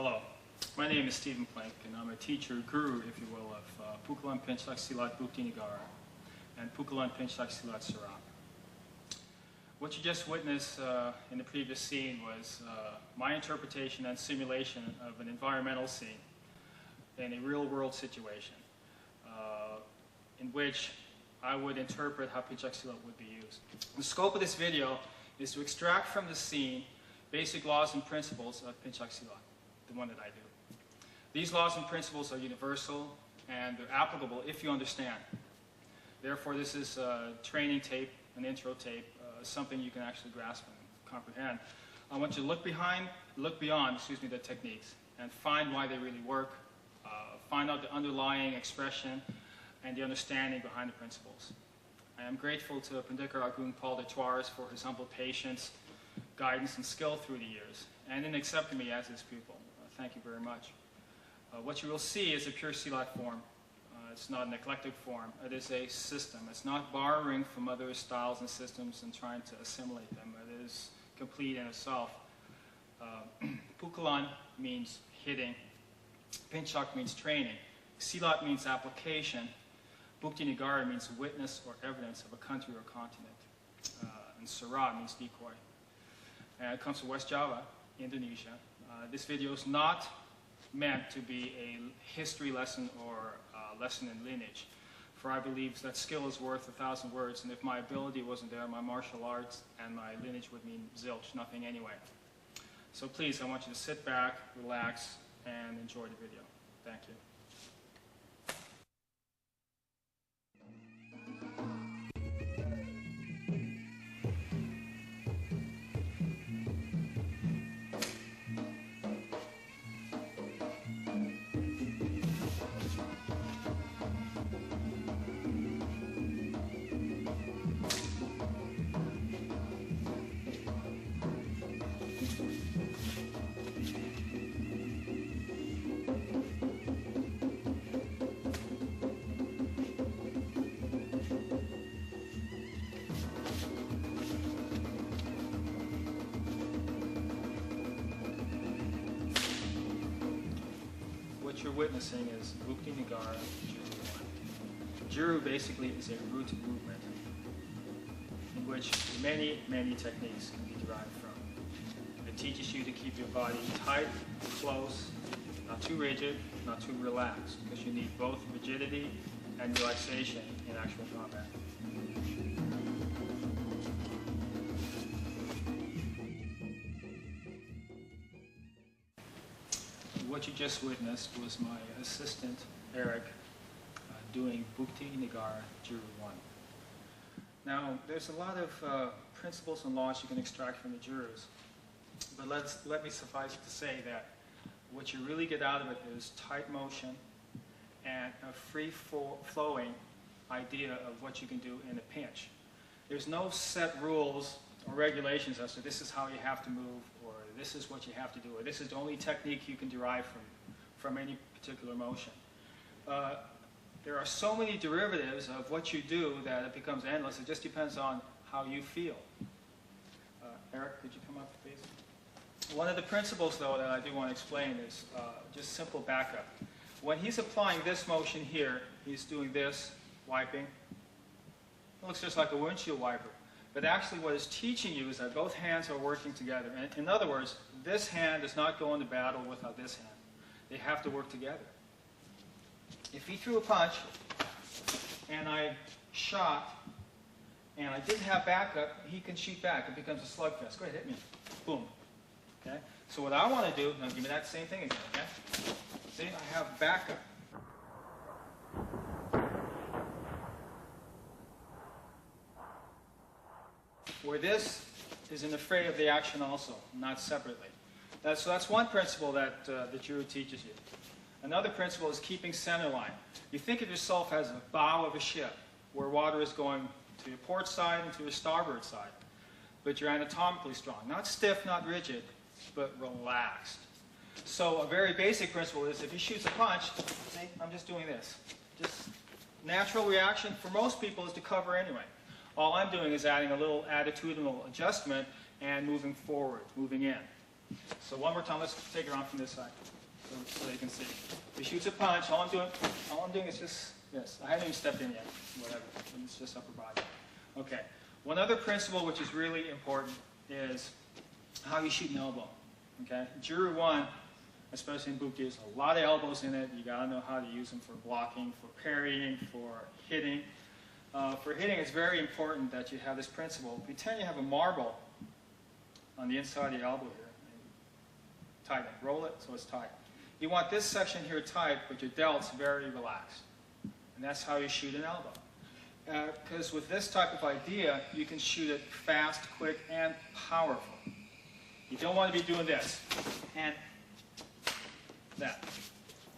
Hello, my name is Stephen Plank, and I'm a teacher, guru, if you will, of Pukulan Pentjak Silat Bukti Negara and Pukulan Pentjak Silat Serak. What you just witnessed in the previous scene was my interpretation and simulation of an environmental scene in a real-world situation in which I would interpret how Pentjak Silat would be used. The scope of this video is to extract from the scene basic laws and principles of Pentjak Silat, the one that I do. These laws and principles are universal and they're applicable if you understand. Therefore, this is a training tape, an intro tape, something you can actually grasp and comprehend. I want you to look beyond the techniques and find why they really work, find out the underlying expression and the understanding behind the principles. I am grateful to pendekar Paul de Thouars for his humble patience, guidance, and skill through the years, and in accepting me as his pupil. Thank you very much. What you will see is a pure Silat form. It's not an eclectic form. It is a system. It's not borrowing from other styles and systems and trying to assimilate them. It is complete in itself. Pukulan means hitting. Pentjak means training. Silat means application. Bukti Negara means witness or evidence of a country or continent. And Serak means decoy. And it comes from West Java, Indonesia. This video is not meant to be a history lesson or a lesson in lineage. For I believe that skill is worth 1,000 words, and if my ability wasn't there, my martial arts and my lineage would mean zilch, nothing anyway. So please, I want you to sit back, relax, and enjoy the video. Thank you. What you're witnessing is Bukti Negara, Juru 1. Juru basically is a root movement in which many, many techniques can be derived from. It teaches you to keep your body tight, close, not too rigid, not too relaxed, because you need both rigidity and relaxation in actual combat. What you just witnessed was my assistant, Eric, doing Bukti Negara Juru 1. Now, there's a lot of principles and laws you can extract from the Jurus, but let me suffice it to say that what you really get out of it is tight motion and a free-flowing idea of what you can do in a pinch. There's no set rules or regulations as to this is how you have to move, or this is what you have to do, or this is the only technique you can derive from any particular motion. There are so many derivatives of what you do that it becomes endless. It just depends on how you feel. Eric, could you come up, please? One of the principles, though, that I do want to explain is just simple backup. When he's applying this motion here, he's doing this, wiping. It looks just like a windshield wiper. But actually what it's teaching you is that both hands are working together. And in other words, this hand does not go into battle without this hand. They have to work together. If he threw a punch, and I shot, and I didn't have backup, he can shoot back. It becomes a slugfest. Go ahead, hit me. Boom. Okay? So what I want to do, now give me that same thing again, okay? See, I have backup. Where this is in the fray of the action also, not separately. So that's one principle that the Juru teaches you. Another principle is keeping center line. You think of yourself as a bow of a ship, where water is going to your port side and to your starboard side. But you're anatomically strong. Not stiff, not rigid, but relaxed. So a very basic principle is if he shoots a punch, see, I'm just doing this. Just natural reaction for most people is to cover anyway. All I'm doing is adding a little attitudinal adjustment and moving forward, moving in. So one more time, let's take it on from this side so you can see. He shoots a punch. All I'm doing is just, yes, I haven't even stepped in yet, whatever. It's just upper body. Okay. One other principle which is really important is how you shoot an elbow. Okay? Juru 1, especially in Bukti, there's a lot of elbows in it. You got to know how to use them for blocking, for parrying, for hitting. For hitting, it's very important that you have this principle. Pretend you have a marble on the inside of the elbow here. Tighten it. Roll it so it's tight. You want this section here tight, but your delt's very relaxed. And that's how you shoot an elbow. Because with this type of idea, you can shoot it fast, quick, and powerful. You don't want to be doing this and that.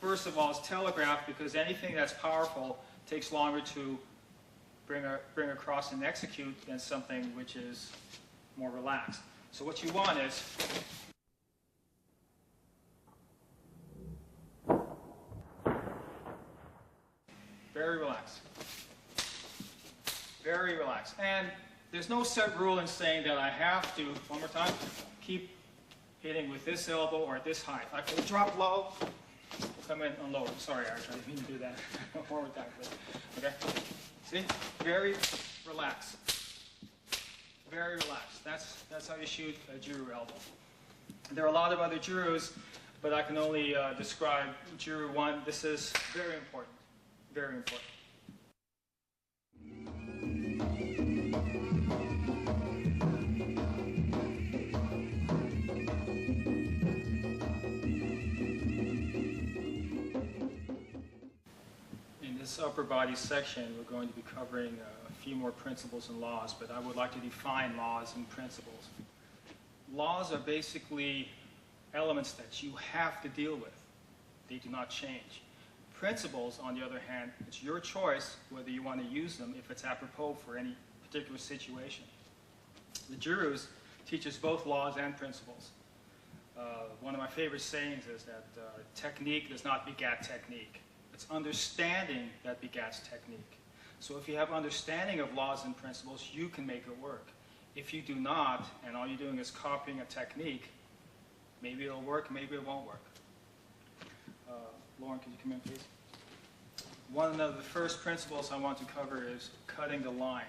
First of all, it's telegraphed because anything that's powerful takes longer to bring across and execute than something which is more relaxed. So what you want is very relaxed. Very relaxed. And there's no set rule in saying that I have to, one more time, keep hitting with this elbow or at this height. I can drop low, come in on lower. Sorry, Eric, I didn't mean to do that. One more time, please. Okay? See? Very relaxed. Very relaxed. That's how you shoot a Juru elbow. There are a lot of other Jurus, but I can only describe Juru 1. This is very important. Very important. In this upper body section, we're going to be covering a few more principles and laws, but I would like to define laws and principles. Laws are basically elements that you have to deal with. They do not change. Principles, on the other hand, it's your choice whether you want to use them if it's apropos for any particular situation. The Jurus teach us both laws and principles. One of my favorite sayings is that technique does not begat technique. It's understanding that begats technique. So if you have understanding of laws and principles, you can make it work. If you do not, and all you're doing is copying a technique, maybe it'll work, maybe it won't work. Lauren, could you come in, please? One of the first principles I want to cover is cutting the line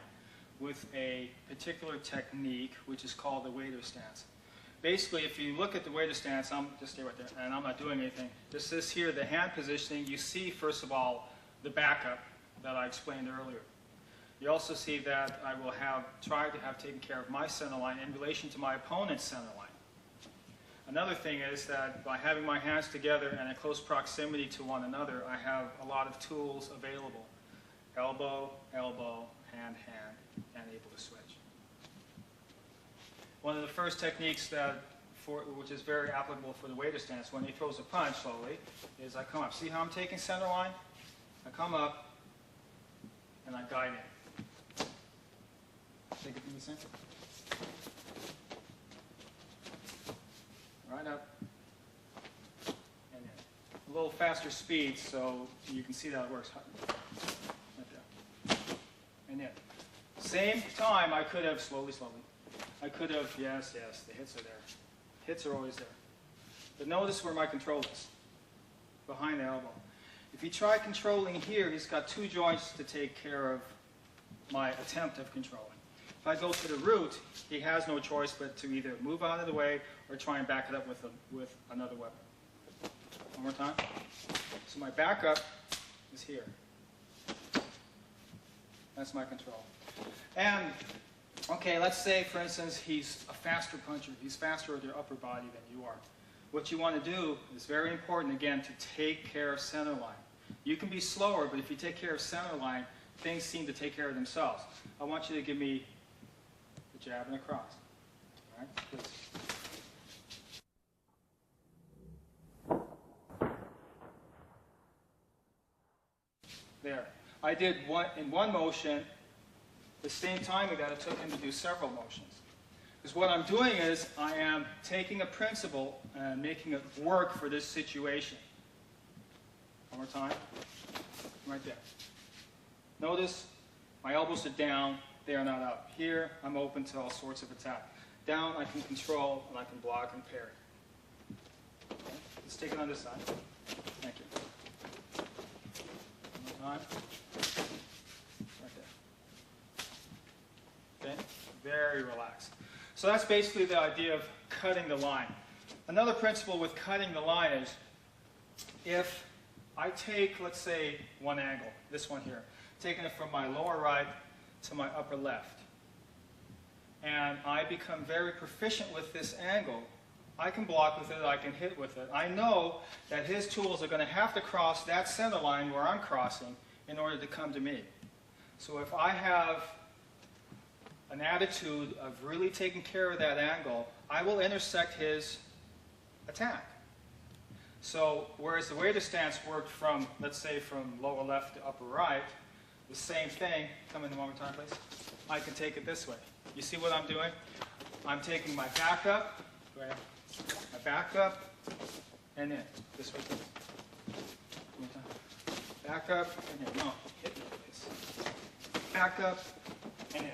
with a particular technique, which is called the waiter stance. Basically, if you look at the waiter stance, just stay right there, and I'm not doing anything. This is here, the hand positioning. You see, first of all, the backup that I explained earlier. You also see that I will try to have taken care of my center line in relation to my opponent's center line. Another thing is that by having my hands together and in close proximity to one another, I have a lot of tools available. Elbow, elbow, hand, hand, and able to switch. One of the first techniques which is very applicable for the waiter stance when he throws a punch slowly is I come up. See how I'm taking center line? I come up and I guide in. Take it from the center. Right up, and in. A little faster speed so you can see that it works. Right there. And in. Same time, I could have, slowly, I could have, yes, the hits are there. Hits are always there. But notice where my control is, behind the elbow. If you try controlling here, he's got two joints to take care of my attempt of controlling. If I go to the root, he has no choice but to either move out of the way or try and back it up with another weapon. One more time. So my backup is here. That's my control. And, okay, let's say, for instance, he's a faster puncher. He's faster with your upper body than you are. What you want to do is very important, again, to take care of center line. You can be slower, but if you take care of center line, things seem to take care of themselves. I want you to give me the jab and a cross. All right, please. There. I did in one motion the same time that it took him to do several motions. Because what I'm doing is I am taking a principle and making it work for this situation. One more time. Right there. Notice my elbows are down, they are not up. Here, I'm open to all sorts of attack. Down, I can control, and I can block and parry. Let's take it on this side. Thank you. One more time. Right there. Okay? Very relaxed. So that's basically the idea of cutting the line. Another principle with cutting the line is if I take, let's say, one angle, this one here, taking it from my lower right to my upper left, and I become very proficient with this angle, I can block with it, I can hit with it. I know that his tools are going to have to cross that center line where I'm crossing in order to come to me. So if I have an attitude of really taking care of that angle, I will intersect his attack. So whereas the waiter stance worked from, let's say, from lower left to upper right, the same thing, come in one more time, please. I can take it this way. You see what I'm doing? I'm taking my back up, go ahead. My back up, and in. This way. One more time. Back up, and in. No, hit me, please. Back up, and in.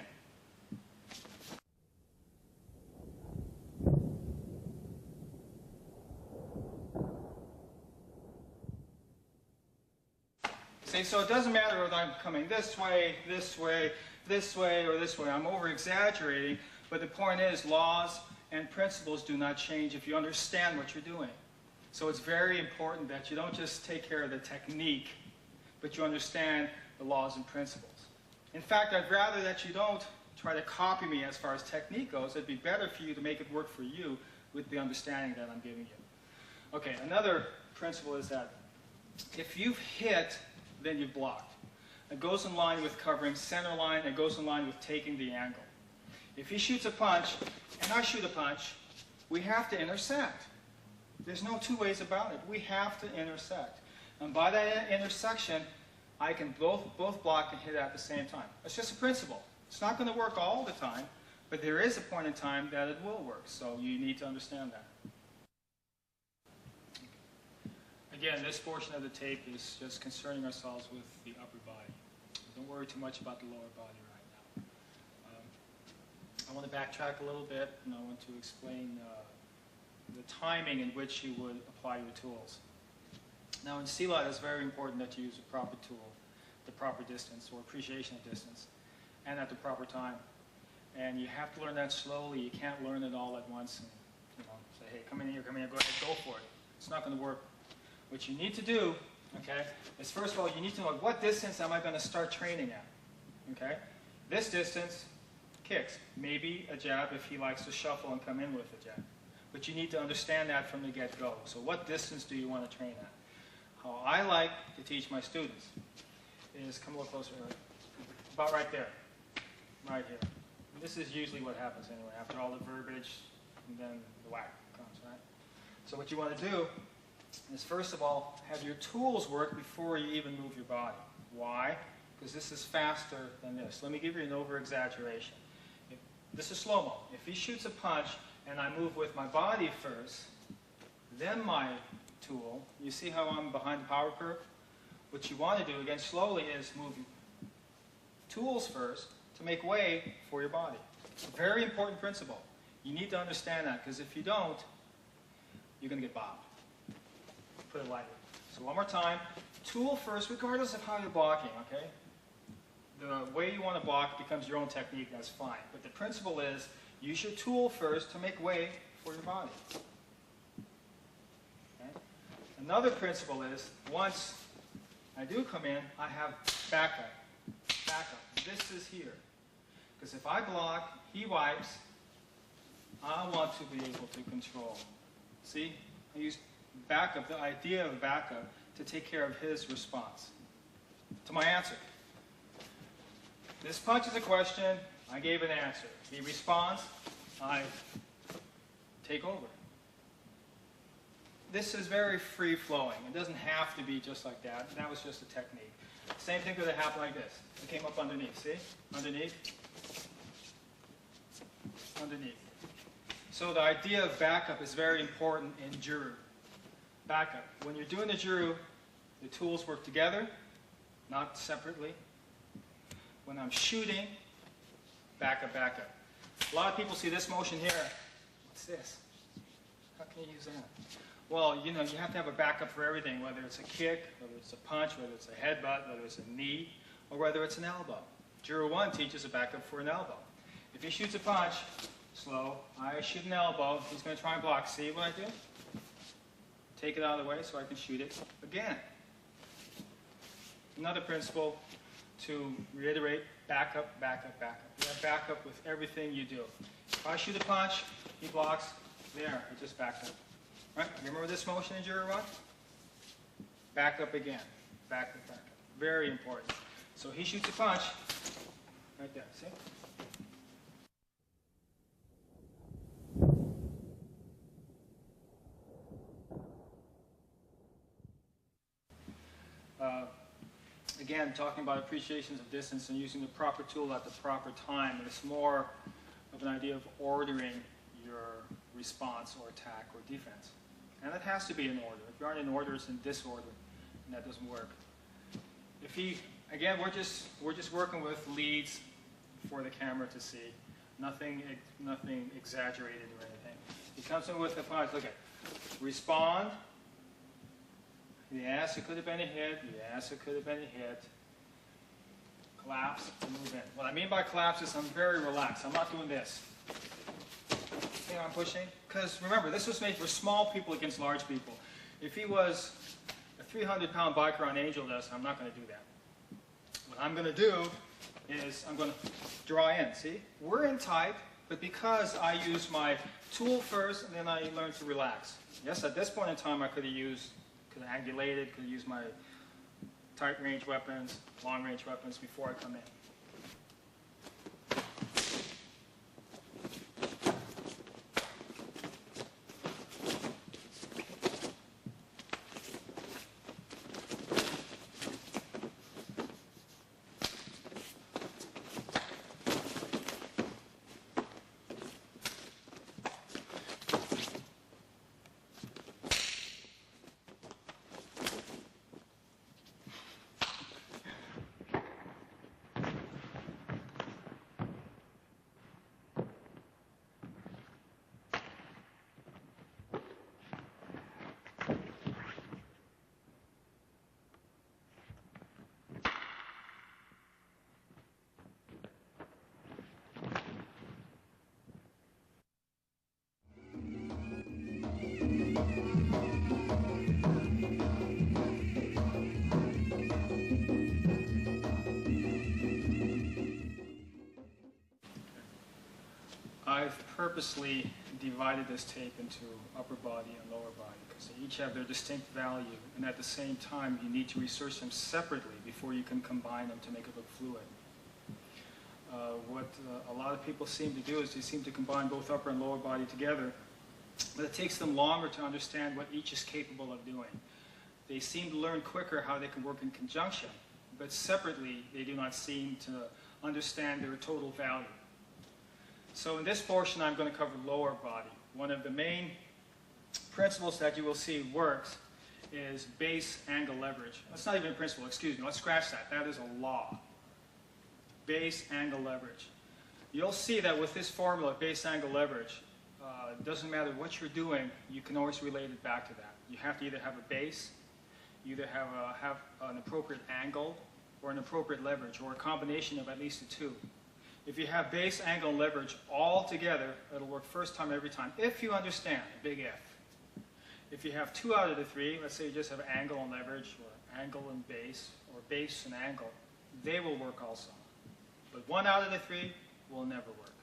See, so it doesn't matter whether I'm coming this way, this way, this way, or this way. I'm over-exaggerating, but the point is laws and principles do not change if you understand what you're doing. So it's very important that you don't just take care of the technique, but you understand the laws and principles. In fact, I'd rather that you don't try to copy me as far as technique goes. It'd be better for you to make it work for you with the understanding that I'm giving you. Okay, another principle is that if you've hit, then you've blocked. It goes in line with covering center line. It goes in line with taking the angle. If he shoots a punch and I shoot a punch, we have to intersect. There's no two ways about it. We have to intersect. And by that intersection, I can both block and hit at the same time. It's just a principle. It's not going to work all the time, but there is a point in time that it will work. So you need to understand that. Again, this portion of the tape is just concerning ourselves with the upper body. Don't worry too much about the lower body right now. I want to backtrack a little bit, and I want to explain the timing in which you would apply your tools. Now in Silat, it's very important that you use a proper tool, the proper distance, or appreciation of distance, and at the proper time. And you have to learn that slowly. You can't learn it all at once and say, hey, come in here, go ahead, go for it. It's not going to work. What you need to do, okay, is first of all, you need to know what distance am I going to start training at, okay? This distance, kicks. Maybe a jab if he likes to shuffle and come in with a jab. But you need to understand that from the get-go. So what distance do you want to train at? How I like to teach my students is, come a little closer, about right there, right here. And this is usually what happens anyway, after all the verbiage, and then the whack comes, right? So what you want to do is first of all, have your tools work before you even move your body. Why? Because this is faster than this. Let me give you an over-exaggeration. This is slow-mo. If he shoots a punch and I move with my body first, then my tool, you see how I'm behind the power curve? What you want to do, again, slowly, is move tools first to make way for your body. It's a very important principle. You need to understand that, because if you don't, you're going to get bobbed. Put it lightly. So one more time, tool first, regardless of how you're blocking, okay? The way you want to block becomes your own technique, that's fine. But the principle is, use your tool first to make way for your body. Okay? Another principle is, once I do come in, I have backup. Backup. This is here. Because if I block, he wipes, I want to be able to control. See? I use backup, the idea of backup, to take care of his response to my answer. This punch is a question, I gave an answer. He responds, I take over. This is very free-flowing. It doesn't have to be just like that. That was just a technique. Same thing could have happened like this. It came up underneath, see? Underneath. Underneath. So the idea of backup is very important in Juru. Backup. When you're doing the Juru, the tools work together, not separately. When I'm shooting, backup, backup. A lot of people see this motion here. What's this? How can you use that? Well, you know, you have to have a backup for everything, whether it's a kick, whether it's a punch, whether it's a headbutt, whether it's a knee, or whether it's an elbow. Juror 1 teaches a backup for an elbow. If he shoots a punch, slow, I shoot an elbow, he's going to try and block. See what I do? Take it out of the way so I can shoot it again. Another principle to reiterate, backup, backup, backup. You have backup with everything you do. If I shoot a punch, he blocks, there, I just backed up. Right? You remember this motion in Juror 1? Back up again. Back up, back up. Very important. So he shoots a punch, right there, see? Again, talking about appreciations of distance and using the proper tool at the proper time. And it's more of an idea of ordering your response or attack or defense. And it has to be in order. If you aren't in order, it's in disorder, and that doesn't work. If he, again, we're just working with leads for the camera to see. Nothing exaggerated or anything. He comes in with a punch. Look at, respond. Yes, it could have been a hit. Yes, it could have been a hit. Collapse and move in. What I mean by collapse is I'm very relaxed. I'm not doing this. See how I'm pushing? Because remember, this was made for small people against large people. If he was a 300-pound biker on Angel Dust, I'm not going to do that. What I'm going to do is I'm going to draw in. See? We're in tight, but because I use my tool first and then I learn to relax. Yes, at this point in time, I could have angulated, could have used my tight range weapons, long range weapons before I come in. I've purposely divided this tape into upper body and lower body because they each have their distinct value, and at the same time you need to research them separately before you can combine them to make it look fluid. What a lot of people seem to do is they seem to combine both upper and lower body together, but it takes them longer to understand what each is capable of doing. They seem to learn quicker how they can work in conjunction, but separately they do not seem to understand their total value. So in this portion, I'm going to cover lower body. One of the main principles that you will see works is base angle leverage. That's not even a principle, excuse me. Let's scratch that. That is a law. Base angle leverage. You'll see that with this formula, base angle leverage, it doesn't matter what you're doing, you can always relate it back to that. You have to either have a base, you either have an appropriate angle, or an appropriate leverage, or a combination of at least the two. If you have base, angle, and leverage all together, it'll work first time every time, if you understand, big F. If you have 2 out of the 3, let's say you just have angle and leverage, or angle and base, or base and angle, they will work also. But 1 out of the 3 will never work.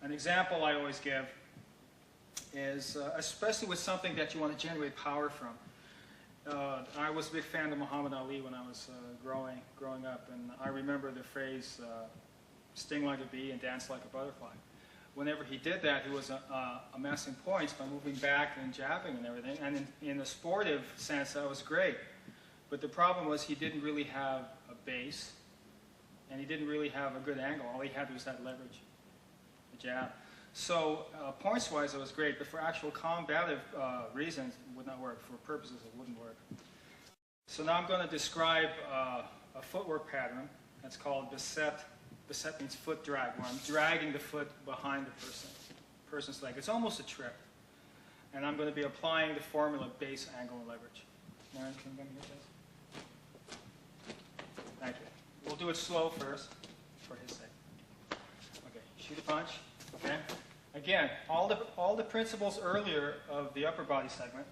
An example I always give is, especially with something that you want to generate power from. I was a big fan of Muhammad Ali when I was growing up, and I remember the phrase, sting like a bee and dance like a butterfly. Whenever he did that, he was amassing points by moving back and jabbing and everything, and in a sportive sense, that was great. But the problem was he didn't really have a base, and he didn't really have a good angle. All he had was that leverage, the jab. So points-wise, it was great, but for actual combative reasons, it would not work. For purposes, it wouldn't work. So now I'm going to describe a footwork pattern that's called beset. Beset means foot drag, where I'm dragging the foot behind the person's leg. It's almost a trip. and I'm going to be applying the formula base, angle, and leverage. Aaron, can you come here, please? Thank you. We'll do it slow first, for his sake. Okay, shoot a punch. Okay. Again, all the principles earlier of the upper body segment.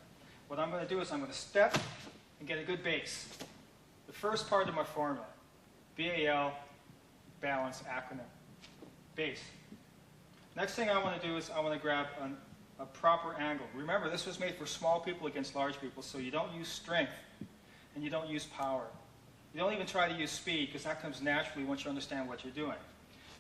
What I'm going to do is I'm going to step and get a good base. The first part of my formula, BAL, balance acronym, base. Next thing I want to do is I want to grab a proper angle. Remember, this was made for small people against large people, so you don't use strength and you don't use power. You don't even try to use speed, because that comes naturally once you understand what you're doing.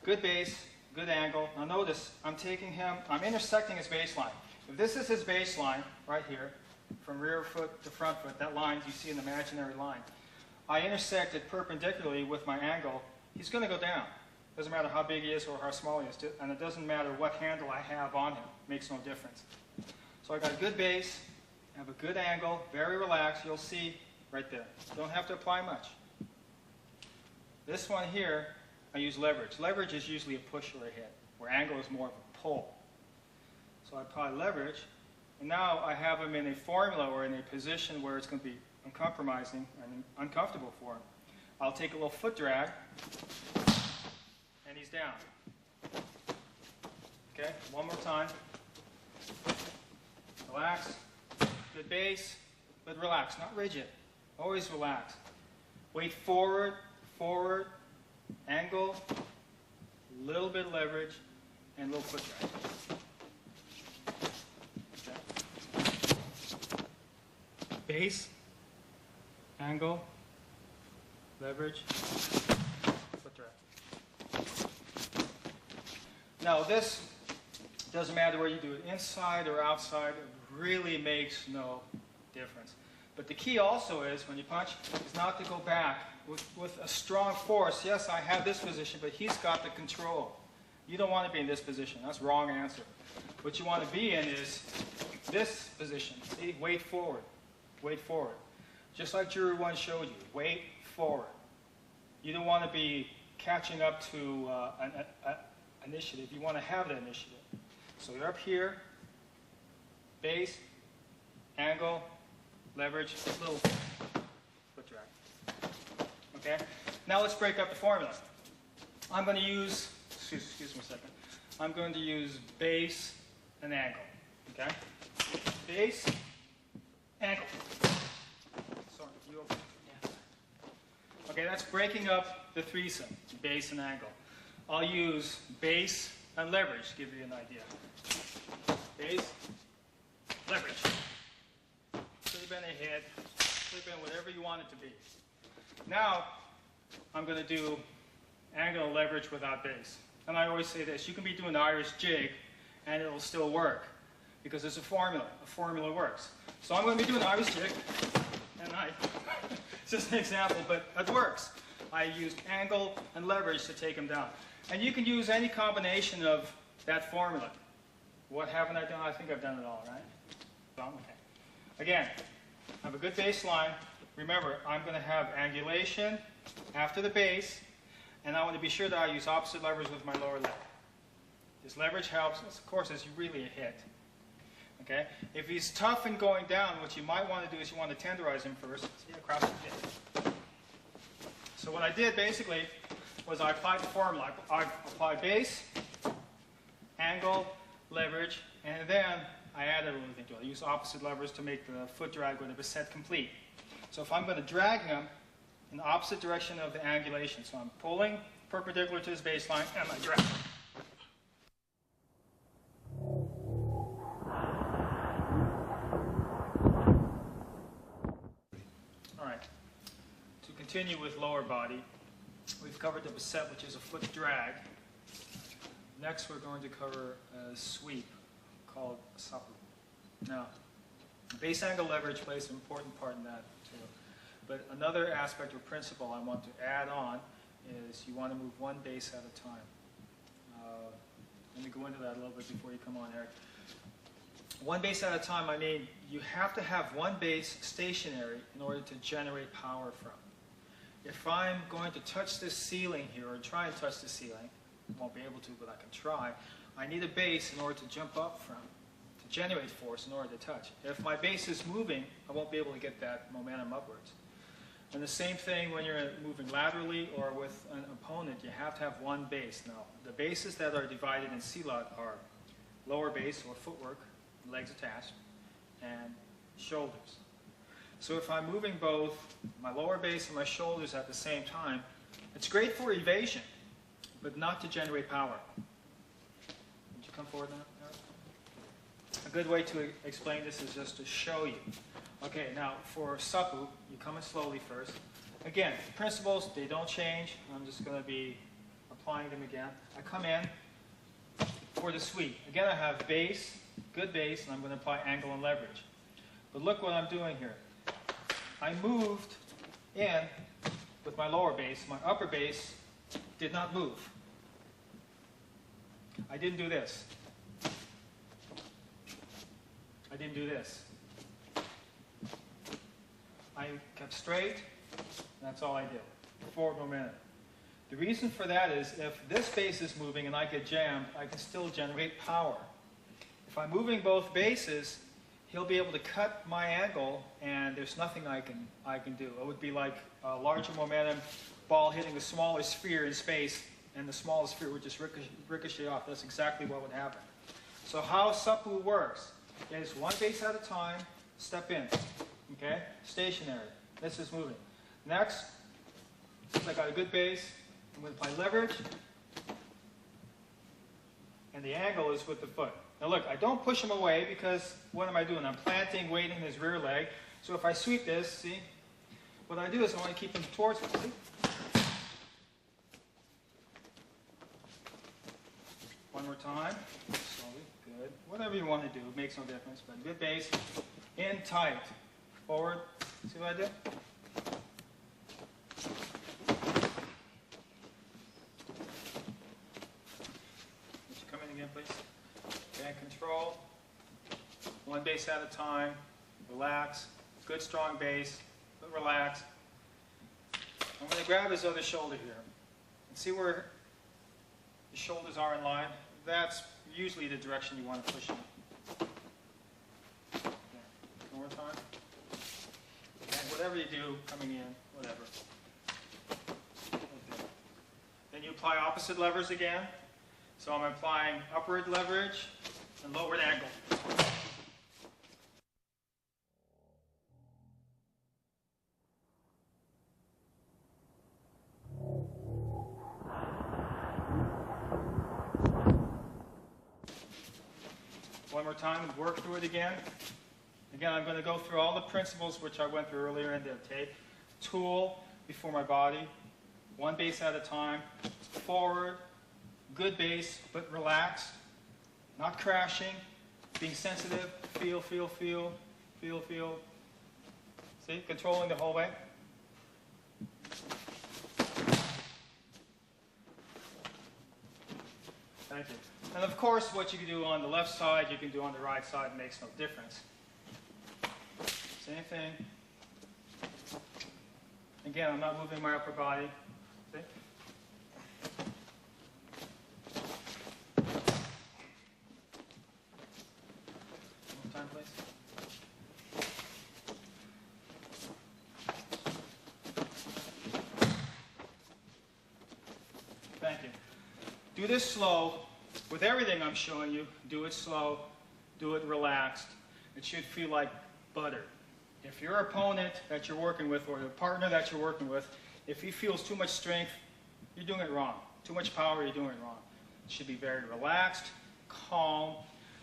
Good base, good angle. Now notice, I'm intersecting his baseline. If this is his baseline, right here, from rear foot to front foot, that line you see an imaginary line, I intersect it perpendicularly with my angle, he's going to go down. Doesn't matter how big he is or how small he is, and it doesn't matter what handle I have on him. Makes no difference. So I got a good base, I have a good angle, very relaxed. You'll see right there. Don't have to apply much. This one here, I use leverage. Leverage is usually a push or a hit, where angle is more of a pull. So I apply leverage, and now I have him in a formula or in a position where it's going to be uncompromising and uncomfortable for him. I'll take a little foot drag, and he's down. Okay, one more time. Relax. Good base, but relax, not rigid. Always relax. Weight forward, forward, angle, little bit of leverage, and a little foot drag. Okay. Base, angle, leverage, foot drag. Now this doesn't matter where you do it, inside or outside, it really makes no difference. But the key also is, when you punch, is not to go back with a strong force. Yes, I have this position, but he's got the control. You don't want to be in this position. That's the wrong answer. What you want to be in is this position. See, weight forward. Weight forward. Just like Juror 1 showed you, weight forward. You don't want to be catching up to an initiative. You want to have the initiative. So you're up here, base, angle, leverage, little foot drag. Okay? Now let's break up the formula. I'm going to use, excuse me a second, I'm going to use base and angle. Okay? Base, angle. Sorry, you okay? Yeah. Okay, that's breaking up the threesome, base and angle. I'll use base and leverage to give you an idea. Base, leverage. Could have been a hit, could have been whatever you want it to be. Now, I'm going to do angle and leverage without base. And I always say this, you can be doing the Irish jig and it'll still work, because there's a formula. A formula works. So I'm going to be doing the Irish jig, and it's just an example, but it works. I used angle and leverage to take him down. And you can use any combination of that formula. What haven't I done? I think I've done it all, right? Okay. Again, I have a good baseline. Remember, I'm going to have angulation after the base, and I want to be sure that I use opposite levers with my lower leg. This leverage helps, of course, it's really a hit. Okay? If he's tough and going down, what you might want to do is you want to tenderize him first. See, across the hip. So what I did basically was I applied the formula. I applied base, angle, leverage, and then I added a little thing to it. I used opposite levers to make the foot drag with a beset complete. So if I'm going to drag him in the opposite direction of the angulation, so I'm pulling perpendicular to his baseline, and I drag. All right. To continue with lower body, we've covered the beset, which is a foot drag. Next, we're going to cover a sweep called sapu. Now, base angle leverage plays an important part in that too. But another aspect or principle I want to add on is you want to move one base at a time. Let me go into that a little bit before you come on, Eric. One base at a time, I mean, you have to have one base stationary in order to generate power from. If I'm going to touch this ceiling here, or try and touch the ceiling, I won't be able to, but I can try, I need a base in order to jump up from, to generate force in order to touch. If my base is moving, I won't be able to get that momentum upwards. And the same thing when you're moving laterally or with an opponent, you have to have one base. Now, the bases that are divided in silat are lower base or footwork, legs attached, and shoulders. So if I'm moving both my lower base and my shoulders at the same time, it's great for evasion, but not to generate power. Would you come forward now? A good way to explain this is just to show you. Okay, now for sapu, you come in slowly first. Again, principles, they don't change. I'm just going to be applying them again. I come in for the sweep. Again, I have base, good base, and I'm going to apply angle and leverage. But look what I'm doing here. I moved in with my lower base. My upper base did not move. I didn't do this. I didn't do this. I kept straight, and that's all I did. Forward momentum. The reason for that is if this base is moving and I get jammed, I can still generate power. If I'm moving both bases, he'll be able to cut my angle, and there's nothing I can do. It would be like a larger momentum ball hitting a smaller sphere in space, and the smaller sphere would just ricochet off. That's exactly what would happen. So how sapu works is one base at a time, step in. Okay? Stationary. This is moving. Next, since I got a good base, I'm going to apply leverage, and the angle is with the foot. Now look, I don't push him away because what am I doing? I'm planting weight in his rear leg. So if I sweep this, see, what I do is I want to keep him towards me. See? One more time. Slowly. Good. Whatever you want to do, it makes no difference. But good base. In tight. Forward. See what I did? Would you come in again, please? Okay, control. One base at a time. Relax. Good strong base, but relax. I'm going to grab his other shoulder here. And see where the shoulders are in line? That's usually the direction you want to push him. Okay. One more time. And whatever you do, coming in, whatever. Okay. Then you apply opposite levers again. So I'm applying upward leverage and lowered angle. One more time and work through it again. Again, I'm going to go through all the principles which I went through earlier in the tape. Tool before my body, one base at a time, forward, good base, but relaxed, not crashing, being sensitive, feel, feel, feel, feel, feel. See, controlling the whole way. Thank you. And of course, what you can do on the left side, you can do on the right side, it makes no difference. Same thing. Again, I'm not moving my upper body. See? One more time, please. Thank you. Do this slow. With everything I'm showing you, do it slow, do it relaxed. It should feel like butter. If your opponent that you're working with or the partner that you're working with, if he feels too much strength, you're doing it wrong. Too much power, you're doing it wrong. It should be very relaxed, calm.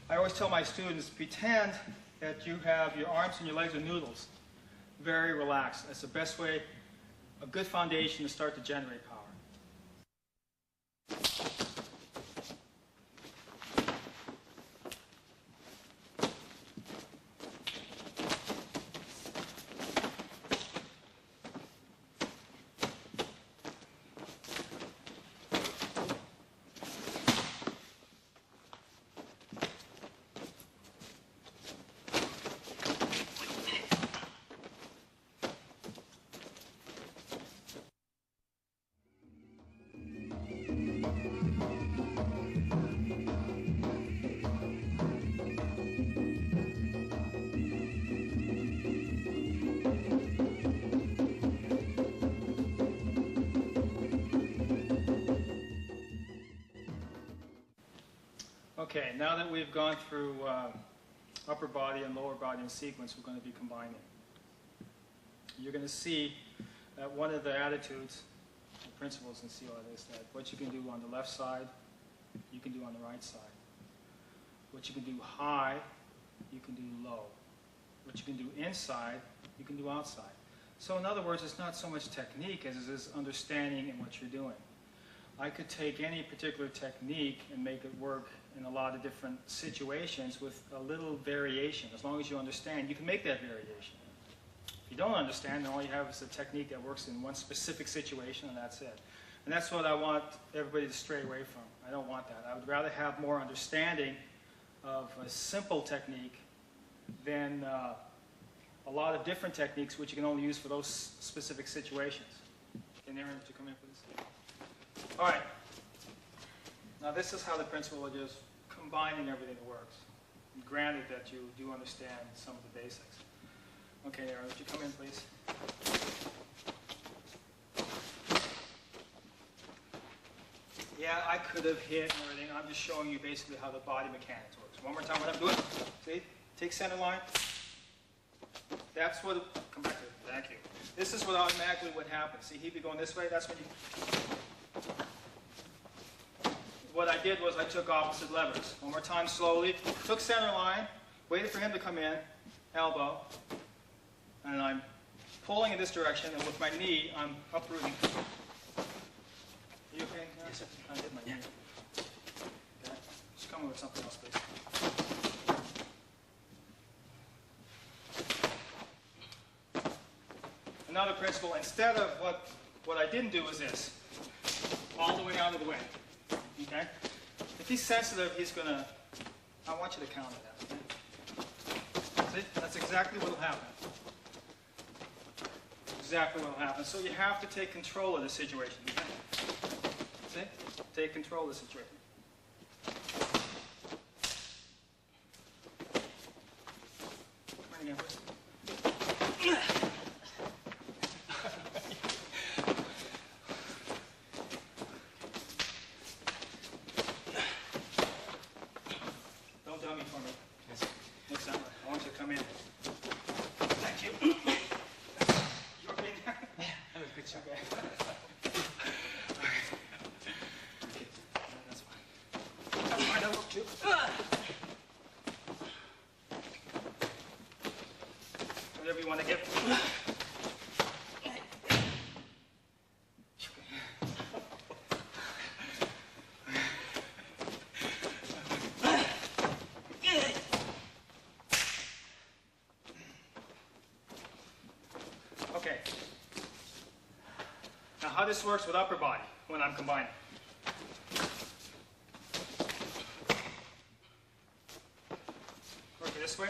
I always tell my students, pretend that you have your arms and your legs are noodles. Very relaxed. That's the best way, a good foundation to start to generate power. Okay, now that we've gone through upper body and lower body in sequence, we're going to be combining. You're going to see that one of the attitudes, the principles in CLAT is that what you can do on the left side, you can do on the right side. What you can do high, you can do low. What you can do inside, you can do outside. So in other words, it's not so much technique as it is understanding in what you're doing. I could take any particular technique and make it work in a lot of different situations with a little variation. As long as you understand, you can make that variation. If you don't understand, then all you have is a technique that works in one specific situation, and that's it. And that's what I want everybody to stray away from. I don't want that. I would rather have more understanding of a simple technique than a lot of different techniques which you can only use for those specific situations. Can Aaron, would you come in, please? All right. Now this is how the principle of just combining everything works. Granted that you do understand some of the basics. Okay, Aaron, would you come in, please? Yeah, I could have hit and everything. I'm just showing you basically how the body mechanics works. One more time what I'm doing. See? Take center line. That's what, come back to it. Thank you. This is what automatically would happen. See, he'd be going this way. That's when you... What I did was I took opposite levers. One more time, slowly. Took center line, waited for him to come in, elbow, and I'm pulling in this direction, and with my knee, I'm uprooting. You okay? Yes, sir. I hit my knee. Okay. Just come with something else, please. Another principle, instead of what I didn't do was this. All the way out of the way. Okay? If he's sensitive, he's going to... I want you to counter that. Okay? See? That's exactly what will happen. Exactly what will happen. So you have to take control of the situation. Okay? See? Take control of the situation. Come in again, please. Whatever you want to get. Okay. Now how this works with upper body when I'm combining. Work it this way.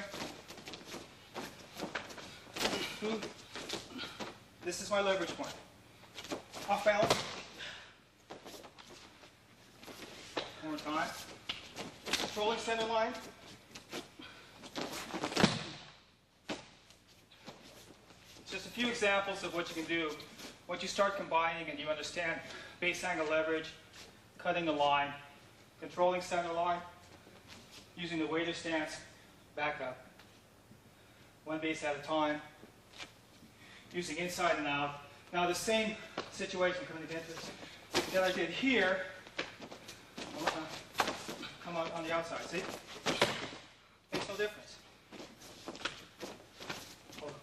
This is my leverage point. Off balance. One more time. Controlling center line. Just a few examples of what you can do once you start combining and you understand base angle leverage, cutting the line, controlling center line, using the weighted stance, back up. One base at a time. Using inside and out. Now the same situation coming against this that I did here, come on the outside, see? Makes no difference. Hold on.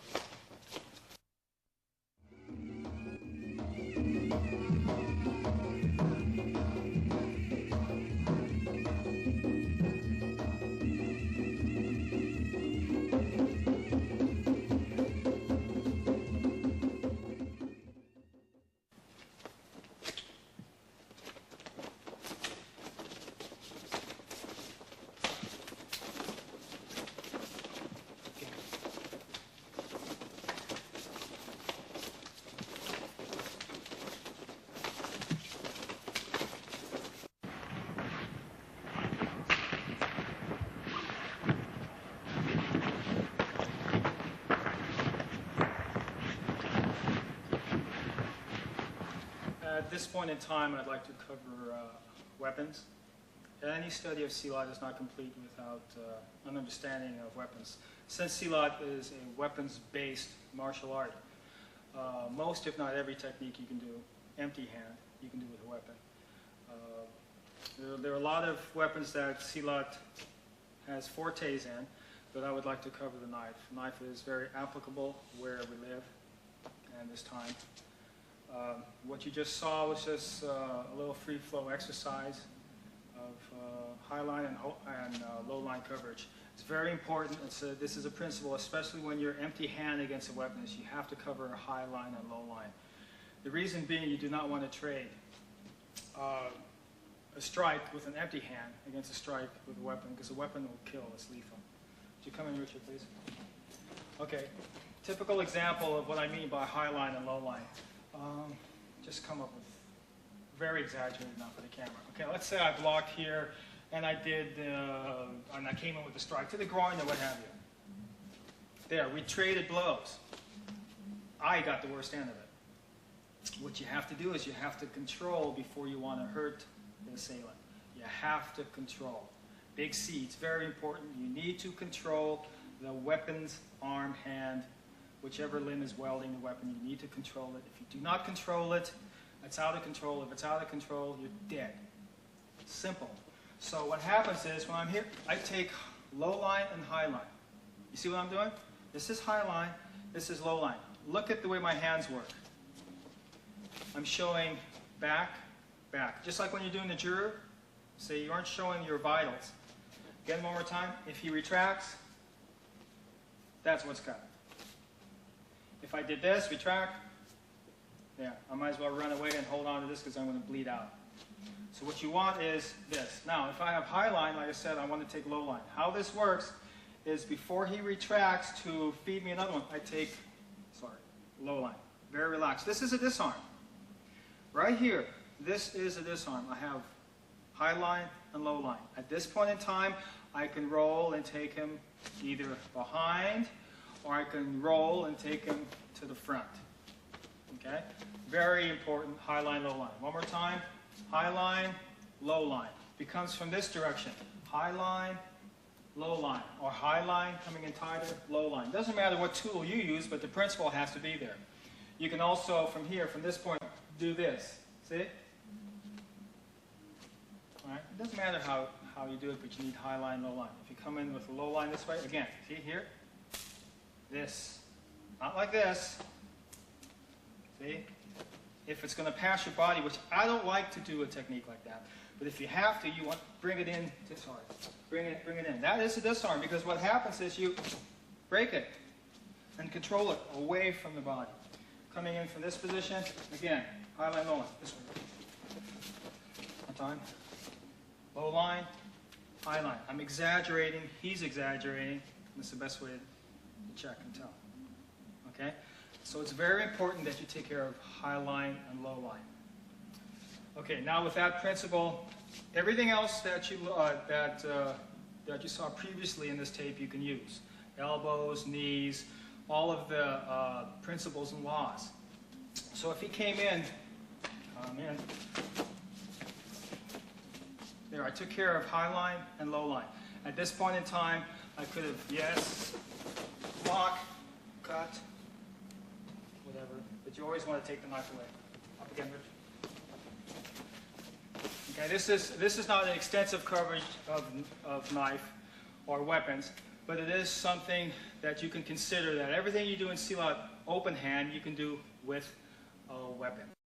At this point in time, I'd like to cover weapons. Any study of Silat is not complete without an understanding of weapons. Since Silat is a weapons-based martial art, most, if not every technique you can do, empty hand, you can do with a weapon. There are a lot of weapons that Silat has fortes in, but I would like to cover the knife. The knife is very applicable where we live and this time. What you just saw was just a little free flow exercise of high line and low line coverage. It's very important. This is a principle, especially when you're empty hand against a weapon, is you have to cover a high line and low line. The reason being, you do not want to trade a strike with an empty hand against a strike with a weapon, because a weapon will kill. It's lethal. Would you come in, Richard, please? Okay. Typical example of what I mean by high line and low line. Just come up with very exaggerated now for the camera. Okay, let's say I blocked here, and I came in with a strike to the groin or what have you. There, we traded blows. I got the worst end of it. What you have to do is you have to control before you want to hurt the assailant. You have to control. Big C, it's very important. You need to control the weapon's arm, hand, whichever limb is welding the weapon. You need to control it. If you do not control it, it's out of control. If it's out of control, you're dead. Simple. So what happens is, when I'm here, I take low line and high line. You see what I'm doing? This is high line, this is low line. Look at the way my hands work. I'm showing back, back. Just like when you're doing the juror, say you aren't showing your vitals. Again, one more time. If he retracts, that's what's cut. If I did this, retract, yeah, I might as well run away and hold on to this because I'm going to bleed out. So what you want is this. Now, if I have high line, like I said, I want to take low line. How this works is before he retracts to feed me another one, I take, low line. Very relaxed. This is a disarm. Right here, this is a disarm. I have high line and low line. At this point in time, I can roll and take him either behind, or I can roll and take him to the front. Okay? Very important, high line, low line. One more time. High line, low line. Becomes from this direction. High line, low line. Or high line coming in tighter, low line. Doesn't matter what tool you use, but the principle has to be there. You can also, from here, from this point, do this. See? All right? It doesn't matter how you do it, but you need high line, low line. If you come in with a low line this way, again, see here? This. Not like this. See? If it's going to pass your body, which I don't like to do a technique like that, but if you have to, you want to bring it in this hard. Bring it in. That is a disarm, because what happens is you break it and control it away from the body. Coming in from this position, again, high line, low line. This way. One time. Low line, high line. I'm exaggerating, he's exaggerating. That's the best way to check and tell. Okay? So it's very important that you take care of high line and low line. Okay, now with that principle, everything else that you saw previously in this tape you can use. Elbows, knees, all of the principles and laws. So if he came in, there, I took care of high line and low line. At this point in time, I could have, yes, block, cut, whatever, but you always want to take the knife away. Up again, Rich. Okay, this is not an extensive coverage of knife or weapons, but it is something that you can consider, that everything you do in Silat open hand, you can do with a weapon.